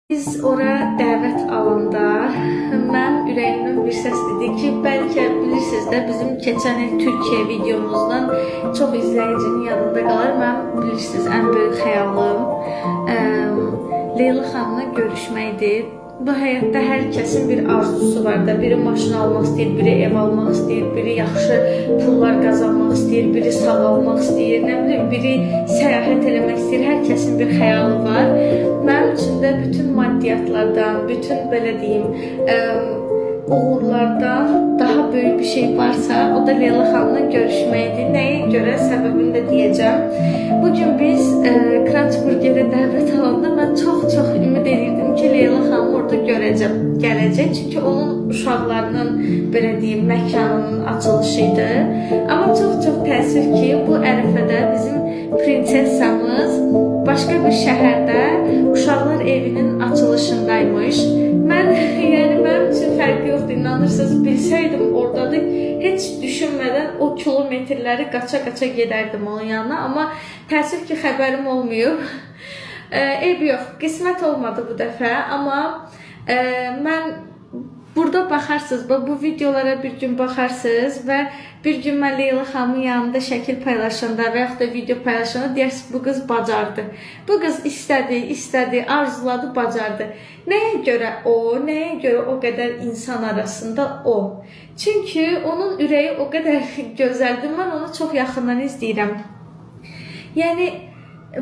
Biz ora dəvət alanda mən ürəyimdən bir səs dedi ki, bəlkə bilirsiniz də bizim keçən il Türkiyə videomuzdan çox izləyicinin yanında qalır. Mən bilirsiniz ən böyük xəyalım Leyla xanımla görüşməkdir. Bu həyatda hər kəsin bir arzusu var da. Biri maşın almaq istəyir, biri ev almaq istəyir, biri yaxşı pullar qazanmaq istəyir, biri sağalmaq istəyir, nə bilim, biri səyahət eləmək istəyir. Hər kəsin bir xəyalı var. Mənim üçün də bütün maddiyatlardan, bütün belə deyim, uğurlardan daha böyük bir şey varsa, o da Leyla xanımla görüşməkdir. Nəyə görə? Səbəbini də deyəcəm. Bugün biz Kranç Burgerə dəvət alanda mən çox ümid edirdim ki, Leyla xanımı orada gələcək. Çünki onun uşaqlarının, belə deyim, məkanının açılışıydı. Amma çox təəssüf ki, bu ərəfədə bizim prinsessamız başqa bir şəhərdə uşaqlar evinin açılışındaymış. Yəni mənim üçün fərqi yoxdur, inanırsınız, bilsəydim oradadır, heç düşünmədən o kilometrləri qaça gedərdim onun yanına, amma təəssüf ki, xəbərim olmayıb. Ev yox, qismət olmadı bu dəfə, amma mən burada baxarsınız, bu videolara bir gün baxarsınız və bir gün mən Leyla xanımın yanında şəkil paylaşanda və yaxud da video paylaşanda deyirsiniz, bu qız bacardı. Bu qız istədi, arzuladı, bacardı. Nəyə görə o qədər insan arasında o? Çünki onun ürəyi o qədər gözəldir, mən onu çox yaxından izləyirəm. Yəni,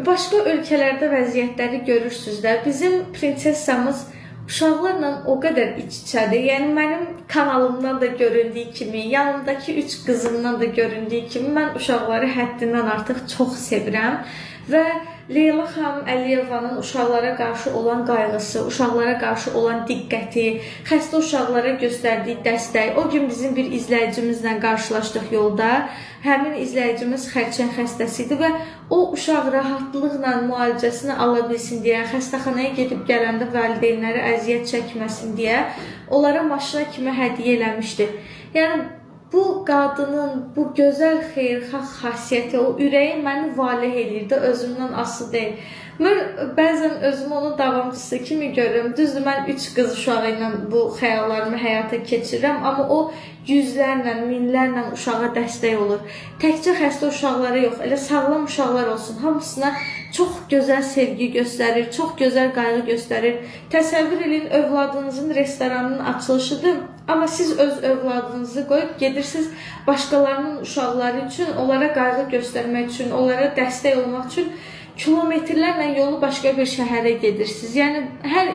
başqa ölkələrdə vəziyyətləri görürsünüz də, bizim prinsessamız uşaqlarla o qədər iç-içədir. Yəni, mənim kanalımdan da göründüyü kimi, yanımdakı 3 qızımdan da göründüyü kimi, mən uşaqları həddindən artıq çox sevirəm. Və Leyla xanım Əliyevanın uşaqlara qarşı olan qayğısı, uşaqlara qarşı olan diqqəti, xəstə uşaqlara göstərdiyi dəstək. O gün bizim bir izləyicimizlə qarşılaşdıq yolda. Həmin izləyicimiz xərçəng xəstəsi idi və o uşaq rahatlıqla müalicəsini ala bilsin deyə, xəstəxanaya gedib gələndə valideynləri əziyyət çəkməsin deyə onlara maşına kimi hədiyyə eləmişdi. Yəni, bu qadının bu gözəl xeyirxah xasiyyəti, o ürəyi məni valeh edirdi, özümdən asılı deyil. Mən bəzən özümü onun davamçısı kimi görürüm. Düzdür, mən 3 qız uşağı ilə bu xəyallarımı həyata keçirirəm, amma o yüzlərlə, minlərlə uşağa dəstək olur. Təkcə xəstə uşaqlara yox, elə sağlam uşaqlar olsun, hamısına çox gözəl sevgi göstərir, çox gözəl qayğı göstərir. Təsəvvür edin, övladınızın restoranının açılışıdır, amma siz öz övladınızı qoyub gedirsiniz başqalarının uşaqları üçün, onlara qayğı göstərmək üçün, onlara dəstək olmaq üçün kilometrlərlə yolu başqa bir şəhərə gedirsiniz. Yəni, hər